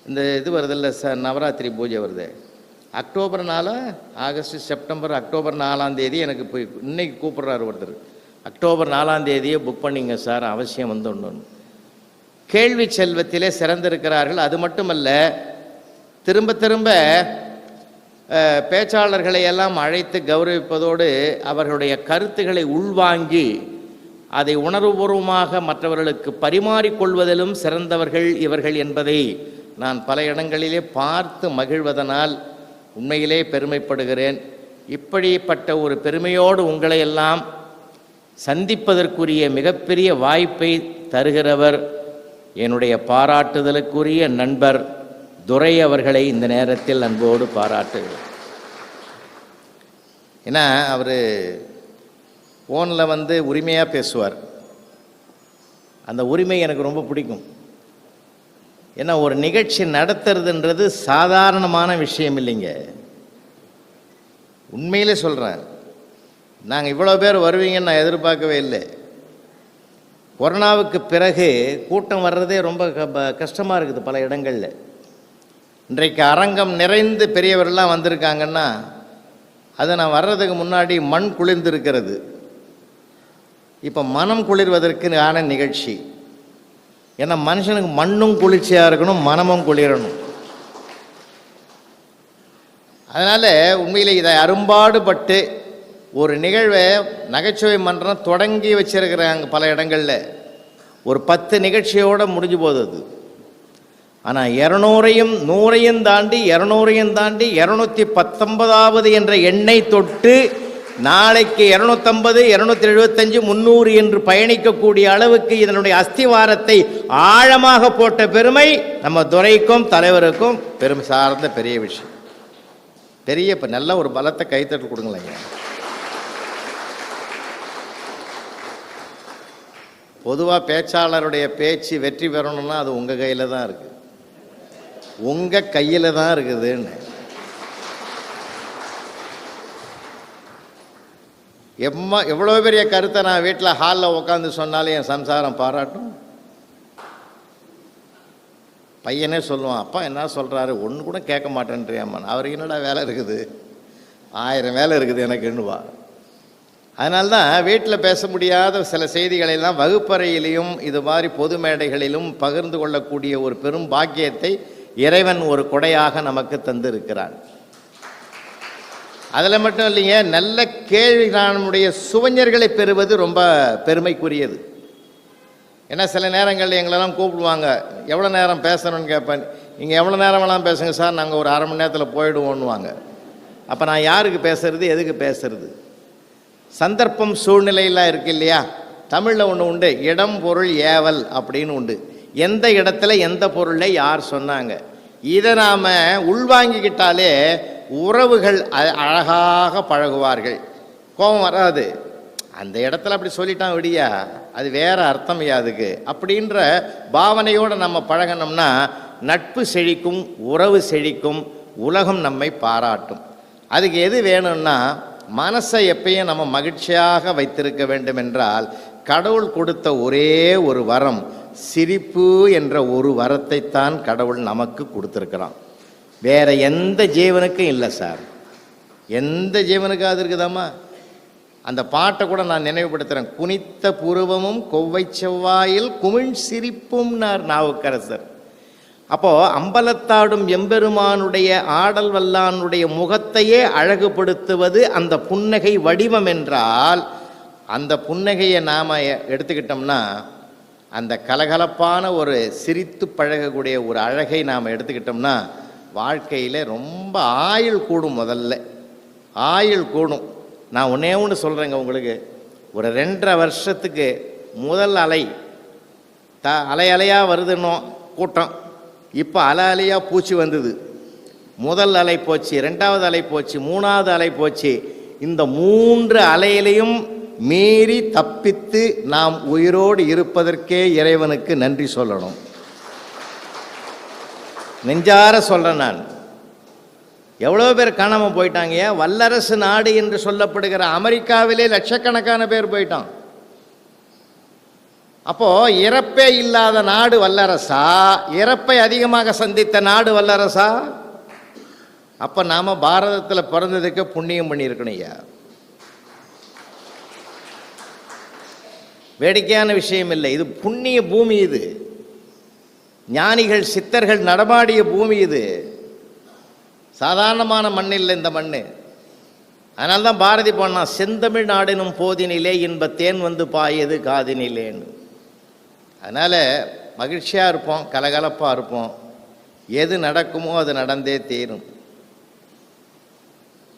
இந்த இது வருதில்ல சார், நவராத்திரி பூஜை வருது, அக்டோபர் 4, ஆகஸ்ட், செப்டம்பர், அக்டோபர் 4ஆம் தேதி எனக்கு போய் இன்னைக்கு கூப்பிட்றாரு ஒருத்தர், அக்டோபர் 4ஆம் தேதியே புக் பண்ணிங்க சார், அவசியம் வந்து ஒன்று. கேள்வி செல்வத்திலே சிறந்திருக்கிறார்கள். அது மட்டுமல்ல, திரும்ப திரும்ப பேச்சாளர்களை எல்லாம் அழைத்து கௌரவிப்பதோடு அவர்களுடைய கருத்துக்களை உள்வாங்கி அதை உணர்வுபூர்வமாக மற்றவர்களுக்கு பரிமாறிக்கொள்வதிலும் சிறந்தவர்கள் இவர்கள் என்பதை நான் பல இடங்களிலே பார்த்து மகிழ்வதனால் உண்மையிலே பெருமைப்படுகிறேன். இப்படிப்பட்ட ஒரு பெருமையோடு உங்களை எல்லாம் சந்திப்பதற்குரிய மிகப்பெரிய வாய்ப்பை தருகிறவர் என்னுடைய பாராட்டுதலுக்குரிய நண்பர் துரை அவர்களை இந்த நேரத்தில் அன்போடு பாராட்டுகிறேன். ஏன்னா அவர் ஃபோனில் வந்து உரிமையாக பேசுவார். அந்த உரிமை எனக்கு ரொம்ப பிடிக்கும். ஏன்னா ஒரு நிகழ்ச்சி நடத்துறதுன்றது சாதாரணமான விஷயம் இல்லைங்க. உண்மையிலே சொல்கிறேன், நாங்கள் இவ்வளோ பேர் வருவீங்கன்னு நான் எதிர்பார்க்கவே இல்லை. கொரோனாவுக்கு பிறகு கூட்டம் வர்றதே ரொம்ப கஷ்டமாக இருக்குது பல இடங்களில். இன்றைக்கு அரங்கம் நிறைந்து பெரியவர்கள்லாம் வந்திருக்காங்கன்னா அது நான் வர்றதுக்கு முன்னாடி மண் குளிர்ந்திருக்கிறது. இப்போ மனம் குளிர்வதற்கான நிகழ்ச்சி. ஏன்னா மனுஷனுக்கு மண்ணும் குளிர்ச்சியாக இருக்கணும், மனமும் குளிரணும். அதனால் உண்மையில் இதை அரும்பாடுபட்டு ஒரு நிகழ்வை நகைச்சுவை மன்றம் தொடங்கி வச்சிருக்கிறாங்க பல இடங்களில். ஒரு 10 நிகழ்ச்சியோடு முடிஞ்சு போகுது. ஆனால் 200ஐயும் 100ஐயும் தாண்டி 200ஐயும் தாண்டி 219வது என்ற எண்ணை தொட்டு நாளைக்கு 250, 275, 300 என்று பயணிக்கக்கூடிய அளவுக்கு இதனுடைய அஸ்திவாரத்தை ஆழமாக போட்ட பெருமை நம்ம துரைக்கும் தலைவருக்கும் பெருமை சார்ந்த பெரிய விஷயம். பெரிய இப்போ நல்ல ஒரு பலத்தை கைத்தட்டு கொடுங்களேங்க. பொதுவாக பேச்சாளருடைய பேச்சு வெற்றி பெறணும்னா அது உங்கள் கையில் தான் இருக்குது, உங்கள் கையில் தான் இருக்குதுன்னு. எவ்வளோ பெரிய கருத்தை நான் வீட்டில் ஹாலில் உட்காந்து சொன்னாலும் என் சம்சாரம் பாராட்டும். பையனே சொல்லுவான், அப்பா என்ன சொல்கிறாரு, ஒன்று கூட கேட்க மாட்டேன்றியாம்மா. அவருக்கு என்னடா வேலை இருக்குது, 1000 வேலை இருக்குது எனக்குன்னுவா. அதனால்தான் வீட்டில் பேச முடியாத சில செய்திகளெல்லாம் வகுப்பறையிலையும் இது மாதிரி பொது மேடைகளிலும் பகிர்ந்து கொள்ளக்கூடிய ஒரு பெரும் பாக்கியத்தை இறைவன் ஒரு கொடையாக நமக்கு தந்திருக்கிறான். அதில் மட்டும் இல்லைங்க, நல்ல கேள்வி நம்முடைய சுவைஞர்களை பெறுவது ரொம்ப பெருமைக்குரியது. ஏன்னா சில நேரங்களில் எங்களெல்லாம் கூப்பிடுவாங்க, எவ்வளோ நேரம் பேசணும்னு கேட்பேன். நீங்கள் எவ்வளோ நேரம் வேணாலும் பேசுங்க சார், நாங்கள் ஒரு அரை மணி நேரத்தில் போயிடுவோன்னுவாங்க. அப்போ நான் யாருக்கு பேசுறது, எதுக்கு பேசுறது? சந்தர்ப்பம் சூழ்நிலையெல்லாம் இருக்கு இல்லையா? தமிழில் ஒன்று உண்டு, இடம் பொருள் ஏவல் அப்படின்னு உண்டு. எந்த இடத்துல எந்த பொருளை யார் சொன்னாங்க, இதை நாம் உள்வாங்கிக்கிட்டாலே உறவுகள் அழகாக பழகுவார்கள், கோபம் வராது. அந்த இடத்துல அப்படி சொல்லிட்டான் விடியா, அது வேற அர்த்தம் அதுக்கு அப்படின்ற பாவனையோடு நம்ம பழகணும்னா நட்பு செழிக்கும், உறவு செழிக்கும், உலகம் நம்மை பாராட்டும். அதுக்கு எது வேணும்னா மனசை எப்பயும் நம்ம மகிழ்ச்சியாக வைத்திருக்க வேண்டும் என்றால் கடவுள் கொடுத்த ஒரே ஒரு வரம் சிரிப்பு என்ற ஒரு வரத்தைத்தான் கடவுள் நமக்கு கொடுத்துருக்கிறான். வேற எந்த ஜீவனுக்கும் இல்லை சார். எந்த ஜீவனுக்கும் அது இருக்குதாம்மா? அந்த பாட்டை கூட நான் நினைவுபடுத்துகிறேன். குனித்த புருவமும் கொவ்வை செவ்வாயில் குமிழ் சிரிப்பும் நாவுக்கரசர். அப்போது அம்பலத்தாடும் எம்பெருமானுடைய ஆடல் வல்லானுடைய முகத்தையே அழகுபடுத்துவது அந்த புன்னகை வடிவம் என்றால், அந்த புன்னகையை நாம் எடுத்துக்கிட்டோம்னா அந்த கலகலப்பான ஒரு சிரித்து பழகக்கூடிய ஒரு அழகை நாம் எடுத்துக்கிட்டோம்னா வாழ்க்கையில் ரொம்ப ஆயுள் கூடும். முதல்ல ஆயுள் கூடும். நான் ஒன்று சொல்கிறேங்க உங்களுக்கு, ஒரு 2.5 வருஷத்துக்கு முதல் அலை அலையாக வருதுன்னோ கூட்டம், இப்போ அலையாக பூச்சி வந்தது. முதல் அலை போச்சு, 2வது அலை போச்சு, 3வது அலை போச்சு. இந்த 3 அலையிலையும் மீறி தப்பித்து நாம் உயிரோடு இருப்பதற்கே இறைவனுக்கு நன்றி சொல்லணும். நெஞ்சார சொல்கிறேன் நான். எவ்வளோ பேர் காணாமல் போயிட்டாங்க. வல்லரசு நாடு என்று சொல்லப்படுகிற அமெரிக்காவிலே லட்சக்கணக்கான பேர் போயிட்டான். அப்போது இறப்பே இல்லாத நாடு வல்லரசா, இறப்பை அதிகமாக சந்தித்த நாடு வல்லரசா? அப்போ நாம் பாரதத்தில் பிறந்ததுக்கு புண்ணியம் பண்ணியிருக்கணும் ஐயா. வேடிக்கையான விஷயம் இல்லை, இது புண்ணிய பூமி, இது ஞானிகள் சித்தர்கள் நடமாடிய பூமி, இது சாதாரணமான மண் இல்லை இந்த மண். அதனால்தான் பாரதி போனான், செந்தமிழ் நாடெனும் போதினிலே இன்பத்தேன் வந்து பாயது காதினிலேன்னு. அதனால் மகிழ்ச்சியாக இருப்போம், கலகலப்பாக இருப்போம், எது நடக்குமோ அது நடந்தே தீரும்.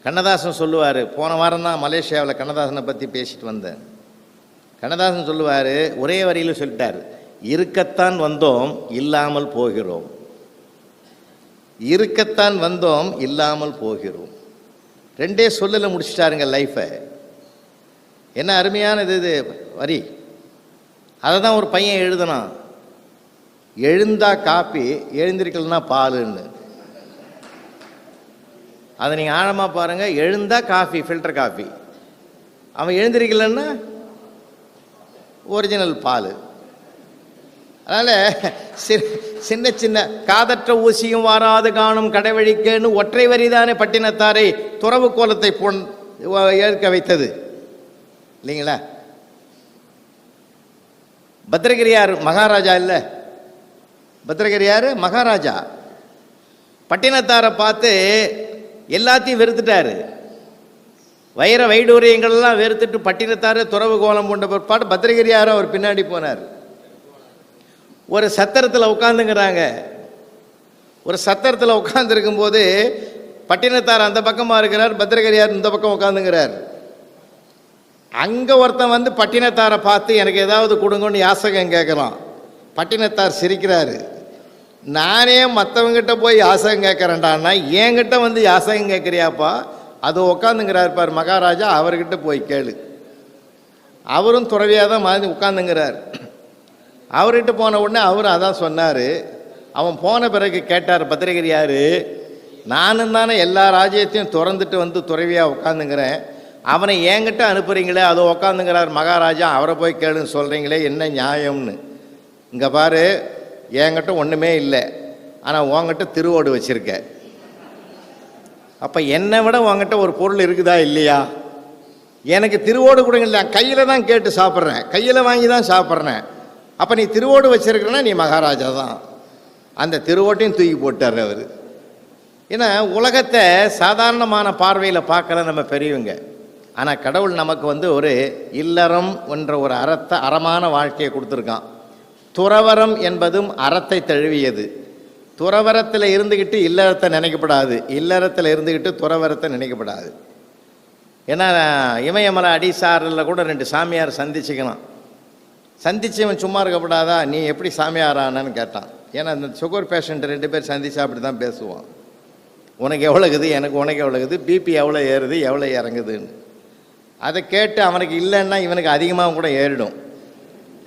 கண்ணதாசன் சொல்லுவார், போன வாரம் தான் மலேசியாவில் கண்ணதாசனை பற்றி பேசிட்டு வந்தேன். கண்ணதாசன் சொல்லுவார், ஒரே வரியில் சொல்லிட்டார், இருக்கத்தான் வந்தோம் இல்லாமல் போகிறோம், இருக்கத்தான் வந்தோம் இல்லாமல் போகிறோம். ரெண்டே சொல்லில் முடிச்சிட்டாருங்க லைஃப்பை. என்ன அருமையானது இது வரி. அதை தான் ஒரு பையன் எழுதுனான், எழுந்தா காப்பி எழுந்திருக்கலன்னா பாலுன்னு. அதை நீங்கள் ஆழமாக பாருங்கள். எழுந்தா காஃபி, ஃபில்டர் காஃபி, அவன் எழுந்திருக்கலன்னா ஒரிஜினல் பால். அதனால் சின்ன சின்ன காதற்ற ஊசியும் வாராது காணும் கடைவழிக்கேன்னு ஒற்றை வரிதானே பட்டினத்தாரை துறவு கோலத்தை ஏற்க வைத்தது இல்லைங்களா? பத்ரகிரியார் மகாராஜா இல்லை, பத்ரகிரியார் மகாராஜா பட்டினத்தாரை பார்த்து எல்லாத்தையும் வெறுத்துட்டாரு. வைர வைடூரியங்களெல்லாம் வெறுத்துட்டு பட்டினத்தாரு துறவு கோலம் கொண்ட பிற்பாடு பத்ரகிரியார் அவர் பின்னாடி போனார். ஒரு சத்திரத்தில் உட்காந்துங்கிறாங்க. ஒரு சத்திரத்தில் உட்காந்துருக்கும் போது பட்டினத்தார் அந்த பக்கமாக இருக்கிறார், பத்ரகிரியார் இந்த பக்கம் உட்காந்துங்கிறார். அங்கே ஒருத்தன் வந்து பட்டினத்தாரை பார்த்து எனக்கு ஏதாவது கொடுங்கன்னு யாசகம் கேட்குறான். பட்டினத்தார் சிரிக்கிறாரு. நானே மற்றவங்கிட்ட போய் யாசகம் கேட்குறேன்டான்னா என்கிட்ட வந்து யாசகம் கேட்குறியாப்பா? அது உட்காந்துங்கிறார் பார் மகாராஜா, அவர்கிட்ட போய் கேளு. அவரும் துறவியாக தான் மாதிரி உட்காந்துங்கிறார். அவர்கிட்ட போன உடனே அவரும் அதான் சொன்னார். அவன் போன பிறகு கேட்டார் பத்திரிகிரியார், நானும் தானே எல்லா ராஜ்யத்தையும் திறந்துட்டு வந்து துறவியாக உட்காந்துங்கிறேன், அவனை என்கிட்ட அனுப்புகிறீங்களே, அது உட்காந்துங்கிறார் மகாராஜா, அவரை போய் கேளுன்னு சொல்கிறீங்களே, என்ன நியாயம்னு. இங்கே பாரு, என்கிட்ட ஒன்றுமே இல்லை, ஆனால் உங்ககிட்ட திருவோடு வச்சுருக்க. அப்போ என்னை விட உங்ககிட்ட ஒரு பொருள் இருக்குதா இல்லையா? எனக்கு திருவோடு கொடுங்க, இல்லை கையில் தான் கேட்டு சாப்பிட்றேன், கையில் வாங்கி தான் சாப்பிட்றேன். அப்போ நீ திருவோடு வச்சுருக்கிறன்னா நீ மகாராஜா தான். அந்த திருவோட்டையும் தூக்கி போட்டார் அவர். ஏன்னா உலகத்தை சாதாரணமான பார்வையில் பார்க்கல நம்ம பெரியவங்க. ஆனால் கடவுள் நமக்கு வந்து ஒரு இல்லறம் என்ற ஒரு அறமான வாழ்க்கையை கொடுத்துருக்கான். துறவரம் என்பதும் அறத்தை தழுவியது. துறவரத்தில் இருந்துக்கிட்டு இல்லறத்தை நினைக்கப்படாது, இல்லறத்தில் இருந்துக்கிட்டு துறவரத்தை நினைக்கப்படாது. ஏன்னா இமயமலை அடிசாரில் கூட 2 சாமியார் சந்திச்சுக்கலாம். சந்திச்சவன் சும்மா இருக்கப்படாதா, நீ எப்படி சாமியாரானு கேட்டான். ஏன்னா அந்த சுகர் பேஷண்ட் 2 பேர் சந்திச்சா அப்படி தான் பேசுவான். உனக்கு எவ்வளோக்குது, எனக்கு உனக்கு எவ்வளோக்குது, பிபி எவ்வளோ ஏறுது எவ்வளோ இறங்குதுன்னு. அதை கேட்டு அவனுக்கு இல்லைன்னா இவனுக்கு அதிகமாக கூட ஏறிடும்.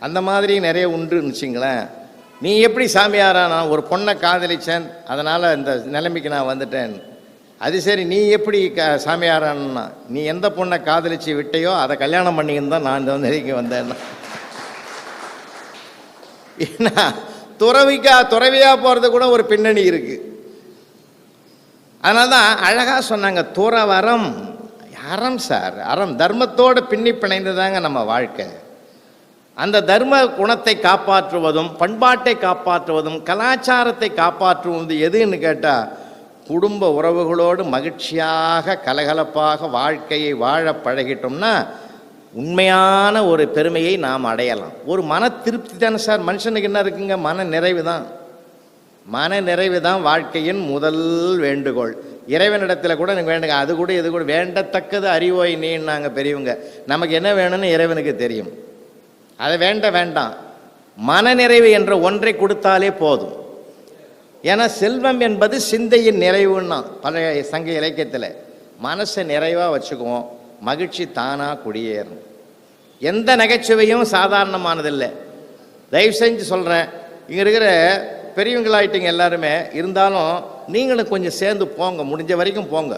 அந்த மாதிரி நிறைய உண்டுன்னு வச்சுங்களேன். நீ எப்படி சாமியாரா? நான் ஒரு பொண்ணை காதலிச்சேன், அதனால் இந்த நிலைமைக்கு நான் வந்துட்டேன். அது சரி, நீ எப்படி சாமியாரான்னா, நீ எந்த பொண்ணை காதலிச்சு விட்டையோ அதை கல்யாணம் பண்ணிக்கின்னு தான் நான் இந்த நிலைக்கு வந்தேன்னா. ஏன்னா துறவியாக போகிறது கூட ஒரு பின்னணி இருக்குது. அதனால தான் அழகாக சொன்னாங்க, துறவரம் அறம் சார், அறம் தர்மத்தோடு பின்னி பிணைந்ததாங்க நம்ம வாழ்க்கை. அந்த தர்ம குணத்தை காப்பாற்றுவதும் பண்பாட்டை காப்பாற்றுவதும் கலாச்சாரத்தை காப்பாற்றுவது எதுன்னு கேட்டால், குடும்ப உறவுகளோடு மகிழ்ச்சியாக கலகலப்பாக வாழ்க்கையை வாழ பழகிட்டோம்னா உண்மையான ஒரு பெருமையை நாம் அடையலாம். ஒரு மன திருப்தி தானே சார் மனுஷனுக்கு என்ன இருக்குங்க? மன நிறைவு தான். மன நிறைவு தான் வாழ்க்கையின் முதல் வேண்டுகோள். இறைவனிடத்தில் கூட எனக்கு வேண்டுங்க, அது கூட இது கூட வேண்டத்தக்கது அறிவோய் நீன்னாங்க பெரியவங்க. நமக்கு என்ன வேணும்னு இறைவனுக்கு தெரியும். அதை வேண்டாம், மனநிறைவு என்ற ஒன்றை கொடுத்தாலே போதும். ஏன்னா செல்வம் என்பது சிந்தையின் நிறைவுன்னா பழைய சங்க இலக்கியத்தில். மனசை நிறைவாக வச்சுக்குவோம், மகிழ்ச்சி தானாக குடியேறும். எந்த நகைச்சுவையும் சாதாரணமானதில்லை. தயவு செஞ்சு சொல்கிறேன், இங்கே இருக்கிற பெரியவங்களாயிட்டீங்க எல்லாருமே, இருந்தாலும் நீங்களும் கொஞ்சம் சேர்ந்து போங்க, முடிஞ்ச வரைக்கும் போங்க.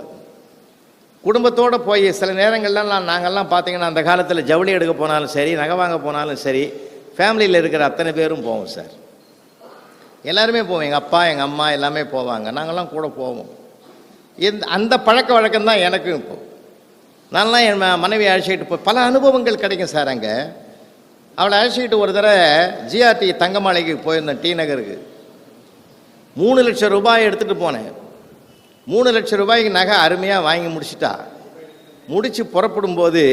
குடும்பத்தோடு போய் சில நேரங்கள்லாம் நாங்கள்லாம் பார்த்தீங்கன்னா அந்த காலத்தில் ஜவுளி எடுக்க போனாலும் சரி, நகை வாங்க போனாலும் சரி, ஃபேமிலியில் இருக்கிற அத்தனை பேரும் போவோம் சார். எல்லாருமே போவோம். எங்கள் அப்பா எங்கள் அம்மா எல்லாமே போவாங்க. நாங்கள்லாம் கூட போவோம். அந்த பழக்க வழக்கம் தான் எனக்கும் இப்போ. நான்லாம் என் மனைவி அழைச்சிக்கிட்டு பல அனுபவங்கள் கிடைக்கும் சார். அங்கே அவளை அழைச்சிக்கிட்டு ஒரு தடவை ஜிஆர்டி தங்கமாலைக்கு போயிருந்தேன், டி நகருக்கு. 3 லட்சம் ரூபாய் எடுத்துகிட்டு போனேன். 3 லட்சம் ரூபாய்க்கு நகை அருமையாக வாங்கி முடிச்சிட்டா. முடித்து புறப்படும்போது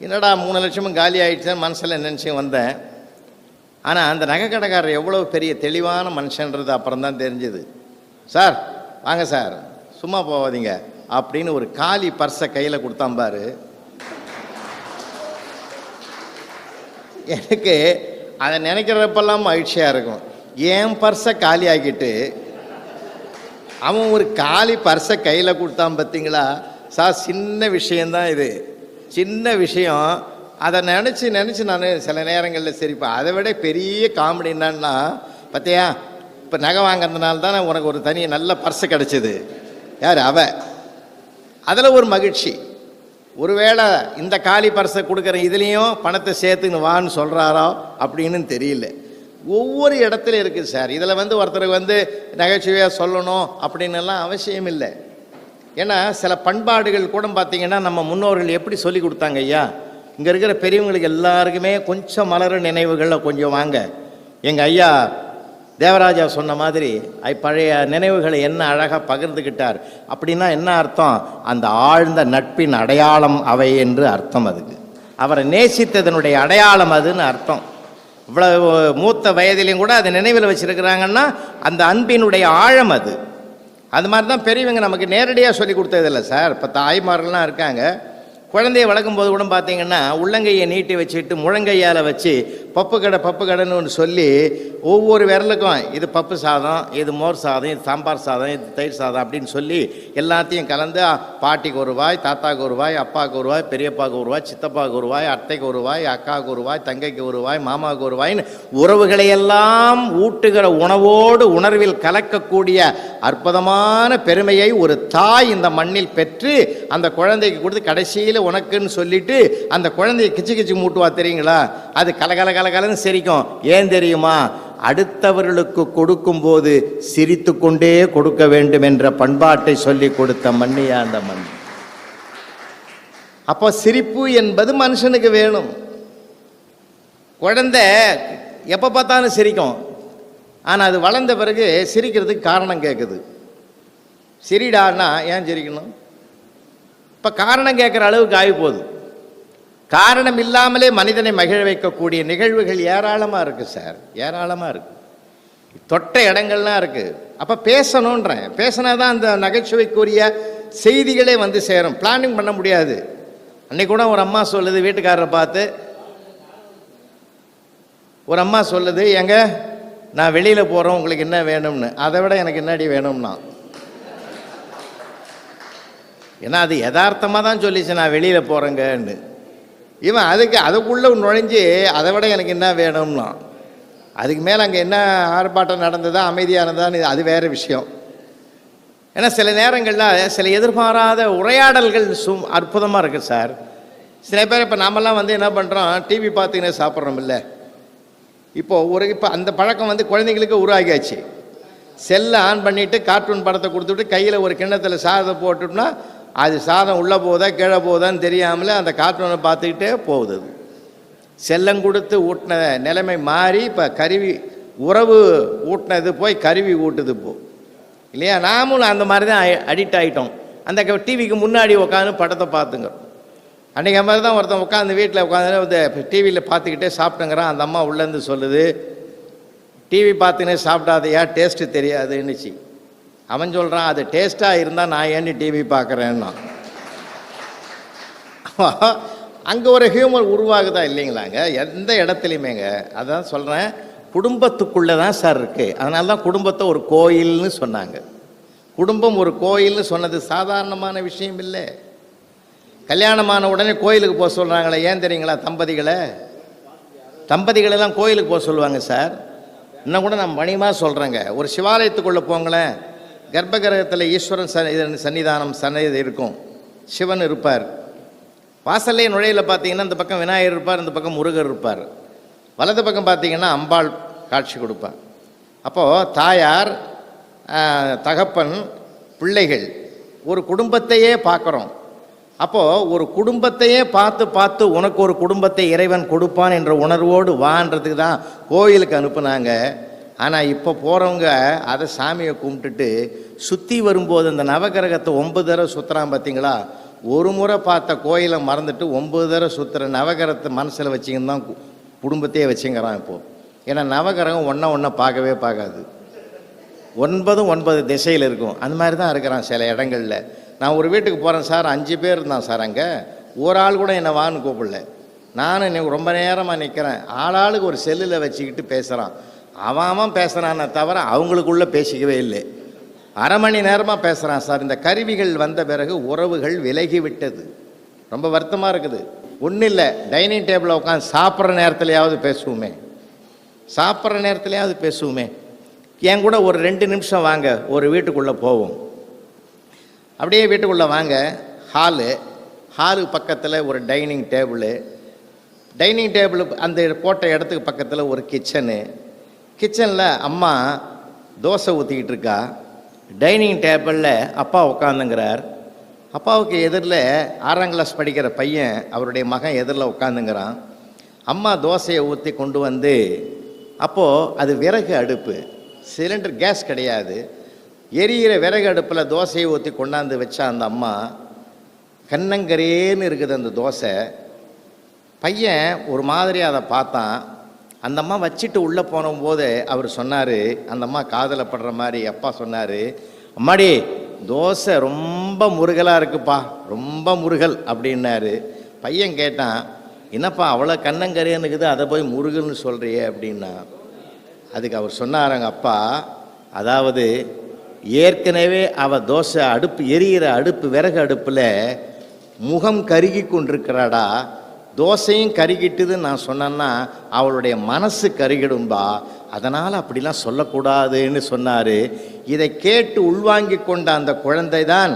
என்னடா 3 லட்சமும் காலி ஆகிடுச்சேன்னு மனசில் நினச்சி வந்தேன். ஆனால் அந்த நகை கடைக்காரர் எவ்வளோ பெரிய தெளிவான மனுஷன்றது அப்புறம் தான் தெரிஞ்சுது. சார் வாங்க சார், சும்மா போகாதீங்க அப்படின்னு ஒரு காலி பர்ஸை கையில் கொடுத்தாம்பாரு. எனக்கு அதை நினைக்கிறப்பெல்லாம் மகிழ்ச்சியாக இருக்கும். என் பர்ஸை காலி ஆக்கிட்டு அவன் ஒரு காலி பர்ஸை கையில் கொடுத்தான் பார்த்தீங்களா சார். சின்ன விஷயந்தான் இது, சின்ன விஷயம். அதை நினச்சி நான் சில நேரங்களில் சிரிப்பேன். அதை விட பெரிய காமெடி என்னன்னா, பார்த்தியா இப்போ நகை வாங்கிறதுனால தானே உனக்கு ஒரு தனி நல்ல பர்ஸு கிடச்சிது. யார் அவ? அதில் ஒரு மகிழ்ச்சி. ஒருவேளை இந்த காலி பர்ஸை கொடுக்குற இதுலேயும் பணத்தை சேர்த்துன்னு வான்னு சொல்கிறாரோ அப்படின்னு தெரியல. ஒவ்வொரு இடத்துல இருக்குது சார். இதில் ஒருத்தருக்கு நகைச்சுவையாக சொல்லணும் அப்படின்னுலாம் அவசியம் இல்லை. ஏன்னா சில பண்பாடுகள் கூட பார்த்திங்கன்னா நம்ம முன்னோர்கள் எப்படி சொல்லி கொடுத்தாங்க. ஐயா, இங்கே இருக்கிற பெரியவங்களுக்கு எல்லாருக்குமே கொஞ்சம் மலர நினைவுகளில் கொஞ்சம் வாங்க. எங்கள் ஐயா தேவராஜா சொன்ன மாதிரி பழைய நினைவுகளை என்ன அழகாக பகிர்ந்துக்கிட்டார். அப்படின்னா என்ன அர்த்தம்? அந்த ஆழ்ந்த நட்பின் அடையாளம் அவை என்று அர்த்தம். அதுக்கு அவரை நேசித்ததனுடைய அடையாளம் அதுன்னு அர்த்தம். இவ்வளவு மூத்த வயதிலையும் கூட அதை நினைவில் வச்சுருக்கிறாங்கன்னா அந்த அன்பினுடைய ஆழம் அது. அது மாதிரி தான் பெரியவங்க நமக்கு நேரடியாக சொல்லி கொடுத்ததில்லை சார். இப்போ தாய்மார்கள்லாம் இருக்காங்க. குழந்தைய வளர்க்கும் போது கூட பார்த்தீங்கன்னா உள்ளங்கையை நீட்டி வச்சுட்டு முழங்கையால் வச்சு பப்பு கடைன்னு ஒன்று சொல்லி ஒவ்வொரு விரலுக்கும் இது பப்பு சாதம், இது மோர் சாதம், இது சாம்பார் சாதம், இது தயிர் சாதம் அப்படின்னு சொல்லி எல்லாத்தையும் கலந்து பாட்டிக்கு ஒரு ரூபாய், தாத்தாவுக்கு ஒரு ரூபாய், அப்பாவுக்கு ஒரு ரூபாய், பெரியப்பாவுக்கு ஒரு ரூபாய், சித்தப்பாவுக்கு ஒரு ரூபாய், அத்தைக்கு ஒரு ரூபாய், அக்காவுக்கு ஒரு ரூபாய், தங்கைக்கு ஒரு ரூபாய், மாமாவுக்கு ஒரு ரூபாய்னு உறவுகளையெல்லாம் ஊட்டுகிற உணவோடு உணர்வில் கலக்கக்கூடிய அற்புதமான பெருமையை ஒரு தாய் இந்த மண்ணில் பெற்று அந்த குழந்தைக்கு கொடுத்து கடைசியில் உனக்குன்னு சொல்லிட்டு அந்த குழந்தைய கிச்சு மூட்டுவா தெரியுங்களா? அது கலகலன்னு சிரிக்கும். ஏன் தெரியுமா? அடுத்தவர்களுக்கு கொடுக்கும் போது சிரித்து கொண்டே கொடுக்க வேண்டும் என்ற பண்பாட்டை சொல்லி கொடுத்த மண்ணியா அந்த மண். அப்போ சிரிப்பு என்பது மனுஷனுக்கு வேணும். குழந்தை எப்போ பார்த்தாலும் சிரிக்கும். ஆனால் அது வளர்ந்த பிறகு சிரிக்கிறதுக்கு காரணம் கேட்குது. சிரிடான்னா ஏன் சிரிக்கணும்? இப்போ காரணம் கேட்குற அளவுக்கு ஆகி போகுது. காரணம் இல்லாமலே மனிதனை மகிழ வைக்கக்கூடிய நிகழ்வுகள் ஏராளமாக இருக்குது சார், ஏராளமாக இருக்குது. தொட்ட இடங்கள்லாம் இருக்குது. அப்போ பேசணுன்றேன். பேசினா தான் அந்த நகைச்சுவைக்குரிய செய்திகளே சேரும். பிளானிங் பண்ண முடியாது. அன்றைக்கி கூட ஒரு அம்மா சொல்லுது, வீட்டுக்காரரை பார்த்து ஒரு அம்மா சொல்லுது, எங்க நான் வெளியில் போகிறோம், உங்களுக்கு என்ன வேணும்னு. அதை விட எனக்கு என்னடி வேணும்னா, ஏன்னா அது யதார்த்தமாக தான் சொல்லிச்சு, நான் வெளியில் போகிறேங்கன்னு. இவன் அதுக்குள்ளே நுழைஞ்சு அதை விட எனக்கு என்ன வேணும்னா, அதுக்கு மேலே அங்கே என்ன ஆர்ப்பாட்டம் நடந்ததா அமைதியானதான்னு அது வேறு விஷயம். ஏன்னா சில நேரங்களில் சில எதிர்பாராத உரையாடல்கள் அற்புதமாக இருக்குது சார். சில பேர் இப்போ நாமெல்லாம் என்ன பண்ணுறோம், டிவி பார்த்துக்கினே சாப்பிட்றோம் இல்லை. இப்போ அந்த பழக்கம் குழந்தைங்களுக்கு உருவாகியாச்சு. செல்லை ஆன் பண்ணிவிட்டு கார்ட்டூன் படத்தை கொடுத்துட்டு கையில் ஒரு கிண்ணத்தில் சாதத்தை போட்டுட்டோம்னா அது சாதம் உள்ளே போகுதா கீழே போகுதான்னு தெரியாமலே அந்த கார்ட்டூனை பார்த்துக்கிட்டே போகுது. செல்லம் கொடுத்து ஊட்டின நிலைமை மாறி இப்போ கருவி உறவு ஊட்டினது போய் கருவி ஊட்டுது இப்போ இல்லையா? நாமளும் அந்த மாதிரி தான் அடிக்ட் ஆகிட்டோம். அந்த டிவிக்கு முன்னாடி உட்காந்து படத்தை பார்த்துங்க. அன்றைக்கி மாதிரி தான் ஒருத்தன் உட்காந்து வீட்டில் உட்காந்து டிவியில் பார்த்துக்கிட்டே சாப்பிட்டுங்கிறான். அந்த அம்மா உள்ளேருந்து சொல்லுது, டிவி பார்த்துன்னே சாப்பிடாதையா, டேஸ்ட்டு தெரியாதுன்னுச்சு. அவன் சொல்கிறான், அது டேஸ்ட்டாக இருந்தால் நான் ஏன்னு டிவி பார்க்குறேன்னா. அங்கே ஒரு ஹியூமர் உருவாகுதா இல்லைங்களாங்க எந்த இடத்துலையுமேங்க. அதான் சொல்கிறேன், குடும்பத்துக்குள்ளே தான் சார் இருக்குது. அதனால தான் குடும்பத்தை ஒரு கோயில்னு சொன்னாங்க. குடும்பம் ஒரு கோயில்னு சொன்னது சாதாரணமான விஷயம் இல்லை. கல்யாணமான உடனே கோயிலுக்கு போக சொல்கிறாங்களே, ஏன் தெரியுங்களா? தம்பதிகளெல்லாம் கோயிலுக்கு போக சொல்லுவாங்க சார். இன்னும் கூட நான் மணிமாக சொல்கிறேங்க, ஒரு சிவாலயத்துக்குள்ளே போங்களேன், கர்ப்பகிரகத்தில் ஈஸ்வரன் சன்னிதானம் சன்னதி இருக்கும், சிவன் இருப்பார். வாசல்லே நுழையில் பார்த்தீங்கன்னா இந்த பக்கம் விநாயகர் இருப்பார், இந்த பக்கம் முருகர் இருப்பார். வலது பக்கம் பார்த்தீங்கன்னா அம்பாள் காட்சி கொடுப்பாள். அப்போது தாயார், தகப்பன், பிள்ளைகள், ஒரு குடும்பத்தையே பார்க்குறோம். அப்போது ஒரு குடும்பத்தையே பார்த்து பார்த்து உனக்கு ஒரு குடும்பத்தை இறைவன் கொடுப்பான் என்ற உணர்வோடு வான்றதுக்கு தான் கோயிலுக்கு அனுப்புனாங்க. ஆனால் இப்போ போகிறவங்க அதை சாமியை கும்பிட்டுட்டு சுற்றி வரும்போது அந்த நவகிரகத்தை 9 தடவை சுற்றுறான் பார்த்தீங்களா? ஒரு முறை பார்த்த கோயிலை மறந்துட்டு 9 தடவை சுற்றுற நவகிரகத்தை மனசில் வச்சிங்கன்னு தான் குடும்பத்தையே வச்சுங்கிறான் இப்போது. ஏன்னா நவகிரகம் ஒன்றை பார்க்கவே பார்க்காது. 9 திசையில் இருக்கும். அந்த மாதிரி தான் இருக்கிறான் சில இடங்களில். நான் ஒரு வீட்டுக்கு போகிறேன் சார், 5 பேர் இருந்தான் சார். அங்கே ஒரு ஆள் கூட என்னை வான்னு கூப்பிடல. நானும் ரொம்ப நேரமாக நிற்கிறேன். ஆளாளுக்கு ஒரு செல்லில் வச்சுக்கிட்டு பேசுகிறான். அவன் பேசுகிறானே தவிர அவங்களுக்குள்ளே பேசிக்கவே இல்லை. அரை மணி நேரமாக பேசுகிறான் சார். இந்த கருவிகள் வந்த பிறகு உறவுகள் விலகி விட்டது. ரொம்ப வருத்தமாக இருக்குது. ஒன்றும் இல்லை, டைனிங் டேபிளில் உட்காந்து சாப்பிட்ற நேரத்துலையாவது பேசுவோமே, சாப்பிட்ற நேரத்துலையாவது பேசுவோமே. என் கூட ஒரு 2 நிமிஷம் வாங்க, ஒரு வீட்டுக்குள்ளே போவோம். அப்படியே வீட்டுக்குள்ளே வாங்க. ஹாலு பக்கத்தில் ஒரு டைனிங் டேபிள், அந்த போட்ட இடத்துக்கு பக்கத்தில் ஒரு கிச்சனில் அம்மா தோசை ஊற்றிக்கிட்டு இருக்கா. டைனிங் டேபிளில் அப்பா உட்காந்துங்கிறார். அப்பாவுக்கு எதிரில் 6ஆம் கிளாஸ் படிக்கிற பையன், அவருடைய மகன் எதிரில் உட்காந்துங்கிறான். அம்மா தோசையை ஊற்றி கொண்டு வந்து, அப்போது அது விறகு அடுப்பு, சிலிண்டர் கேஸ் கிடையாது, எரியிற விறகு அடுப்பில் தோசையை ஊற்றி கொண்டாந்து வச்சா அந்த அம்மா. கண்ணங்கரேன்னு இருக்குது அந்த தோசை. பையன் ஒரு மாதிரி அதை பார்த்தான். அந்த அம்மா வச்சுட்டு உள்ளே போனபோது அவர் சொன்னார், அந்த அம்மா காதில் படுற மாதிரி அப்பா சொன்னார், அம்மாடி தோசை ரொம்ப முருகலாக இருக்குப்பா, ரொம்ப முருகல் அப்படின்னாரு. பையன் கேட்டான், என்னப்பா அவ்வளோ கண்ணங்கரேன்னு இருக்குது, அதை போய் முருகல்னு சொல்கிறியே அப்படின்னா. அதுக்கு அவர் சொன்னாருங்க அப்பா, அதாவது ஏற்கனவே தோசை அடுப்பு, எரியிற அடுப்பு, விறகு அடுப்பில் முகம் கருகி கொண்டிருக்கிறாடா, தோசையும் கருகிட்டுதுன்னு நான் சொன்னேன்னா அவளுடைய மனசு கருகிடும்பா, அதனால் அப்படிலாம் சொல்லக்கூடாதுன்னு சொன்னார். இதை கேட்டு உள்வாங்கி கொண்ட அந்த குழந்தை தான்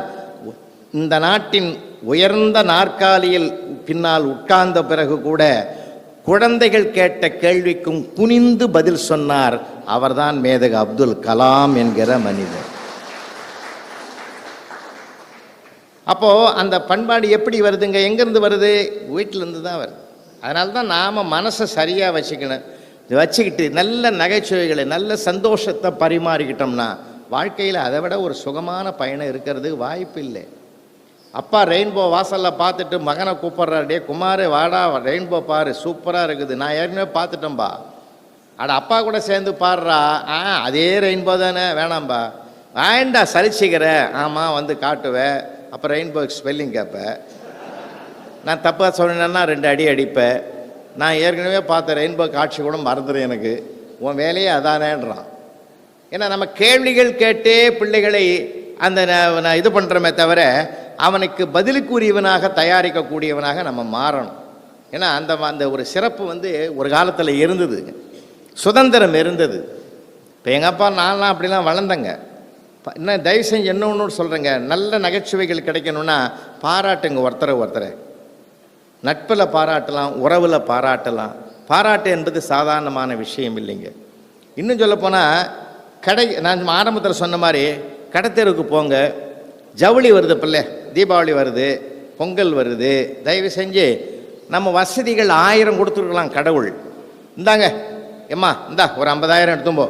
இந்த நாட்டின் உயர்ந்த நாற்காலியில் பின்னால் உட்கார்ந்த பிறகு கூட குழந்தைகள் கேட்ட கேள்விக்கும் குனிந்து பதில் சொன்னார். அவர்தான் மேதகு அப்துல் கலாம் என்கிற மனிதர். அப்போது அந்த பண்பாடு எப்படி வருதுங்க? எங்கேருந்து வருது? வீட்டிலேருந்து தான் வருது. அதனால தான் நாம் மனசை சரியாக வச்சுக்கிட்டு நல்ல நகைச்சுவைகளை, நல்ல சந்தோஷத்தை பரிமாறிக்கிட்டோம்னா வாழ்க்கையில் அதை விட ஒரு சுகமான பயணம் இருக்கிறதுக்கு வாய்ப்பு இல்லை. அப்பா ரெயின்போ வாசலில் பார்த்துட்டு மகனை கூப்பிட்றாரு, டே குமார் வாடா ரெயின்போ பாரு, சூப்பராக இருக்குது, நான் ஏற்கனவே பார்த்துட்டேன்பா. அப்பா கூட சேர்ந்து பாடுறா, அதே ரெயின்போ தானே, வேணாம்பா, வேண்டா சலிச்சிக்கிற, ஆமாம் வந்து காட்டுவேன், அப்புறம் ரெயின்போக்கு ஸ்பெல்லிங் கேட்பேன், நான் தப்பாக சொன்னேன்னா 2 அடி அடிப்பேன், நான் ஏற்கனவே பார்த்த ரெயின்போ காட்சி கூட மறந்துடும் எனக்கு, உன் வேலையே அதானேன்றான். ஏன்னா நம்ம கேள்விகள் கேட்டே பிள்ளைகளை அந்த இது பண்ணுறோமே தவிர அவனுக்கு பதிலுக்குரியவனாக தயாரிக்கக்கூடியவனாக நம்ம மாறணும். ஏன்னா அந்த ஒரு சிறப்பு ஒரு காலத்தில் இருந்தது, சுதந்திரம் இருந்தது. இப்போ எங்கள் அப்பா நான்லாம் அப்படிலாம் வளர்ந்தங்க. இன்னும் தயவு செஞ்சு என்ன ஒன்று சொல்கிறேங்க, நல்ல நகைச்சுவைகள் கிடைக்கணும்னா பாராட்டுங்க ஒருத்தரை. நட்பில் பாராட்டலாம், உறவில் பாராட்டலாம். பாராட்டு என்பது சாதாரணமான விஷயம் இல்லைங்க. இன்னும் சொல்லப்போனால் நான் ஆரம்பத்தில் சொன்ன மாதிரி கடைத்தெருவுக்கு போங்க, ஜவுளி வருது, பிள்ளை தீபாவளி வருது, பொங்கல் வருது, தயவு செஞ்சு நம்ம வசதிகள் 1000 கொடுத்துருக்கலாம். கடவுள் இந்தாங்க எம்மா இந்தா ஒரு 50,000 எடுத்தும்போ,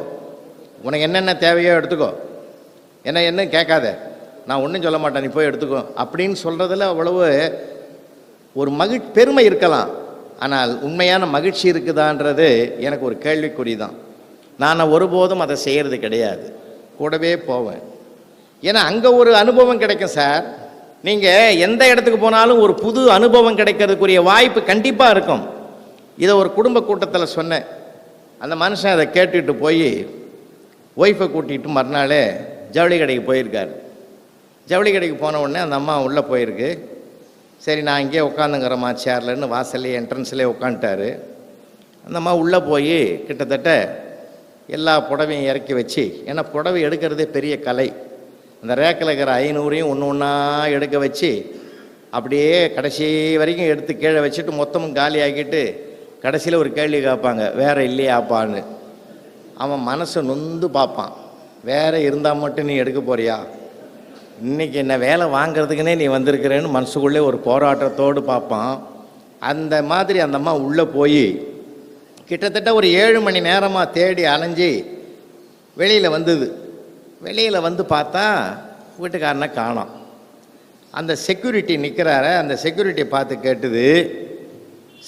உனக்கு என்னென்ன தேவையோ எடுத்துக்கோ, என்ன கேட்காத, நான் ஒன்றும் சொல்ல மாட்டேன், நீ போய் எடுத்துக்கோ அப்படின்னு சொல்கிறதுல அவ்வளவு ஒரு பெருமை இருக்கலாம். ஆனால் உண்மையான மகிழ்ச்சி இருக்குதான்றது எனக்கு ஒரு கேள்விக்குறி தான். நான் ஒருபோதும் அதை செய்கிறது கிடையாது, கூடவே போவேன். ஏன்னா அங்கே ஒரு அனுபவம் கிடைக்கும் சார். நீங்கள் எந்த இடத்துக்கு போனாலும் ஒரு புது அனுபவம் கிடைக்கிறதுக்குரிய வாய்ப்பு கண்டிப்பாக இருக்கும். இதை ஒரு குடும்ப கூட்டத்தில் சொன்னேன். அந்த மனுஷன் அதை கேட்டுட்டு போய் ஒய்ஃபை கூட்டிகிட்டு மறுநாளே ஜவுளி கடைக்கு போயிருக்கார். ஜவுளி கடைக்கு போன உடனே அந்த அம்மா உள்ளே போயிருக்கு. சரி நான் இங்கே உட்காந்துங்கிறம்மா சேர்லன்னு வாசல்லே என்ட்ரன்ஸ்லேயே உட்காந்துட்டாரு. அந்த அம்மா உள்ளே போய் கிட்டத்தட்ட எல்லா புடவையும் இறக்கி வச்சு, ஏன்னா புடவை எடுக்கிறதே பெரிய கலை, அந்த ரேக்கில் இருக்கிற 500ஐயும் ஒன்று ஒன்றா எடுக்க வச்சு அப்படியே கடைசி வரைக்கும் எடுத்து கீழே வச்சுட்டு மொத்தமும் காலி ஆக்கிட்டு கடைசியில் ஒரு கேள்வி கேட்பாங்க, வேற இல்லையாப்பான்னு. அவன் மனசை நொந்து பார்ப்பான், வேற இருந்தால் மட்டும் நீ எடுக்க போறியா, இன்னைக்கு என்ன வேலை வாங்கிறதுக்குன்னே நீ வந்திருக்கிறேன்னு மனசுக்குள்ளே ஒரு போராட்டத்தோடு பார்ப்பான். அந்த மாதிரி அந்த அம்மா உள்ளே போய் கிட்டத்தட்ட ஒரு 7 மணி நேரமாக தேடி அலைஞ்சி வெளியில் வந்தது. வெளியில் வந்து பார்த்தா வீட்டுக்காரனை காணோம். அந்த செக்யூரிட்டி நிற்கிறார, அந்த செக்யூரிட்டியை பார்த்து கேட்டுது,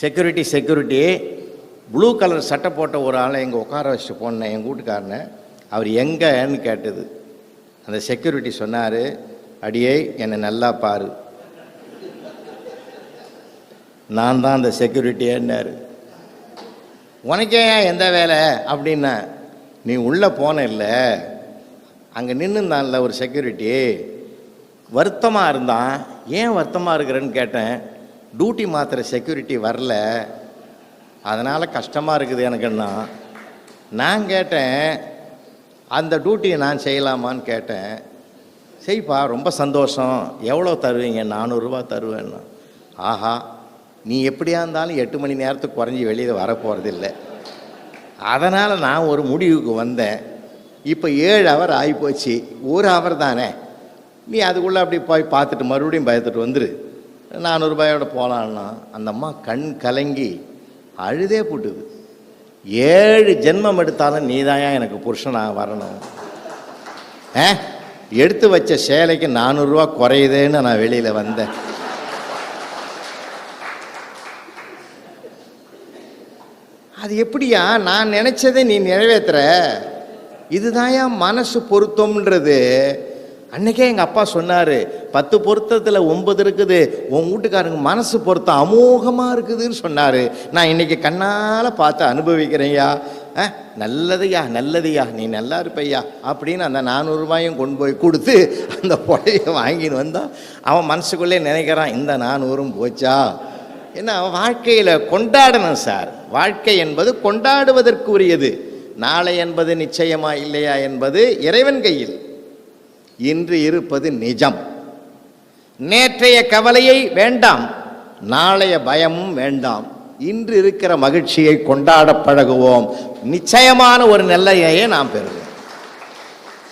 செக்யூரிட்டி ப்ளூ கலர் சட்டை போட்ட ஒரு ஆளை எங்கே உட்கார வச்சுட்டு போனேன் எங்கள் வீட்டுக்காரனை, அவர் எங்கன்னு கேட்டது. அந்த செக்யூரிட்டி சொன்னார், அடியே என்னை நல்லா பாரு. நான் தான் அந்த செக்யூரிட்டியேன்னாரு. உனக்கே எந்த வேலை அப்படின்னா, நீ உள்ளே போன இல்லை, அங்கே நின்றுந்தான்ல ஒரு செக்யூரிட்டி, வருத்தமாக இருந்தான். ஏன் வருத்தமாக இருக்கிறேன்னு கேட்டேன். டியூட்டி மாத்திர செக்யூரிட்டி வரல, அதனால் கஷ்டமாக இருக்குது எனக்குன்னா. நான் கேட்டேன், அந்த டியூட்டியை நான் செய்யலாமான்னு கேட்டேன். செய்ப்பா, ரொம்ப சந்தோஷம், எவ்வளோ தருவீங்க? 400 ரூபா தருவேன்னா. ஆஹா, நீ எப்படியா இருந்தாலும் 8 மணி நேரத்துக்கு குறைஞ்சி வெளியில் வரப்போகிறதில்லை, அதனால் நான் ஒரு முடிவுக்கு வந்தேன். இப்போ 7 ஹவர் ஆகிப்போச்சு, 1 ஹவர் தானே, நீ அதுக்குள்ளே அப்படி போய் பார்த்துட்டு மறுபடியும் பயத்துட்டு வந்துரு, 400 ரூபாயோட போகலான்னா. அந்த அம்மா கண் கலங்கி அழுதே போட்டுது. 7 ஜென்மம் எடுத்தாலும் நீதாயா எனக்கு புருஷனாக வரணும், எடுத்து வச்ச சேலைக்கு 400 ரூபா குறையுதேன்னு நான் வெளியில் வந்தேன். அது எப்படியா, நான் நினைச்சதை நீ நிறைவேற்றுற, இதுதான்யா மனசு பொருத்தம்ன்றது. அன்னைக்கே எங்கள் அப்பா சொன்னார், 10 பொருத்தத்தில் 9 இருக்குது, உன் வீட்டுக்காரங்க மனசு பொருத்தம் அமோகமாக இருக்குதுன்னு சொன்னார். நான் இன்னைக்கு கண்ணால் பார்த்து அனுபவிக்கிறேன்யா. நல்லதுயா, நீ நல்லா இருப்பையா அப்படின்னு அந்த 400 ரூபாயும் கொண்டு போய் கொடுத்து அந்த புடவையை வாங்கின்னு வந்தான். அவன் மனசுக்குள்ளே நினைக்கிறான், இந்த 400 போச்சா. ஏன்னா வாழ்க்கையில் கொண்டாடணும் சார். வாழ்க்கை என்பது கொண்டாடுவதற்குரியது. நாளை என்பது நிச்சயமா இல்லையா என்பது இறைவன் கையில். இன்று இருப்பது நிஜம். நேற்றைய கவலையை வேண்டாம், நாளைய பயமும் வேண்டாம். இன்று இருக்கிற மகிழ்ச்சியை கொண்டாட பழகுவோம். நிச்சயமான ஒரு நிலையை நாம் பெறுவோம்.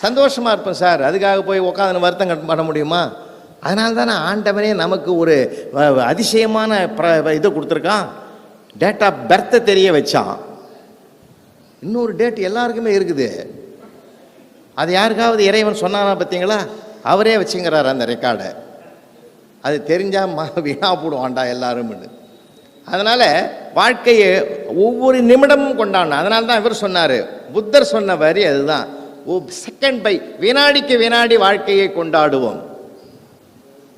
சந்தோஷமா இருப்போம் சார். அதுக்காக போய் உட்காந்து வருத்தம் பண்ண முடியுமா? அதனால தானே ஆண்டவனே நமக்கு ஒரு அதிசயமான இதை கொடுத்துருக்கான். டேட் ஆஃப் பர்த்தை தெரிய வச்சான். இன்னொரு டேட் எல்லாருக்குமே இருக்குது. அது யாருக்காவது இறைவன் சொன்னானா பார்த்தீங்களா? அவரே வச்சுங்கிறார் அந்த ரெக்கார்டை. அது தெரிஞ்சால் வீணா போடுவான்டா எல்லாரும்னு. அதனால் வாழ்க்கையை ஒவ்வொரு நிமிடமும் கொண்டாடணும். அதனால தான் இவர் சொன்னார், புத்தர் சொன்ன வரி அதுதான், செகண்ட் பை வினாடிக்கு வினாடி வாழ்க்கையை கொண்டாடுவோம்.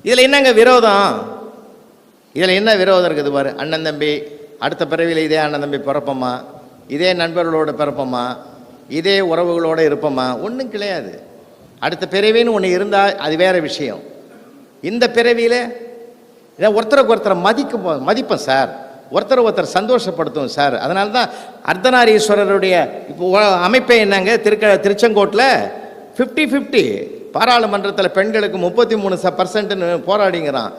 இதில் என்னங்க விரோதம்? இதில் என்ன விரோதம் இருக்குது பாரு. அண்ணன் தம்பி, அடுத்த பிறவியில் இதே அண்ணன் தம்பி பிறப்போமா, இதே நண்பர்களோடு பிறப்போமா, இதே உறவுகளோடு இருப்போமா? ஒன்றும் கிடையாது. அடுத்த பிறவின்னு ஒன்று இருந்தால் அது வேறு விஷயம். இந்த பிறவியில் ஒருத்தருக்கு ஒருத்தரை மதிப்போம் சார், ஒருத்தர் சந்தோஷப்படுத்தும் சார். அதனால தான் அர்த்தநாரீஸ்வரருடைய இப்போ அமைப்பே என்னங்க, திருச்செங்கோட்டில் 50-50 பாராளுமன்றத்தில் பெண்களுக்கு 33% போராடிங்கிறான்.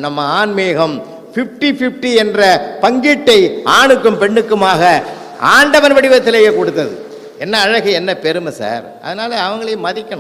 நம்ம ஆன்மீகம் 50-50 என்ற பங்கீட்டை ஆணுக்கும் பெண்ணுக்குமாக ஆண்டவன் வடிவத்திலேயே கொடுத்தது. என்ன அழகு, என்ன பெருமை சார். அதனால அவங்களையும் மதிக்கணும்.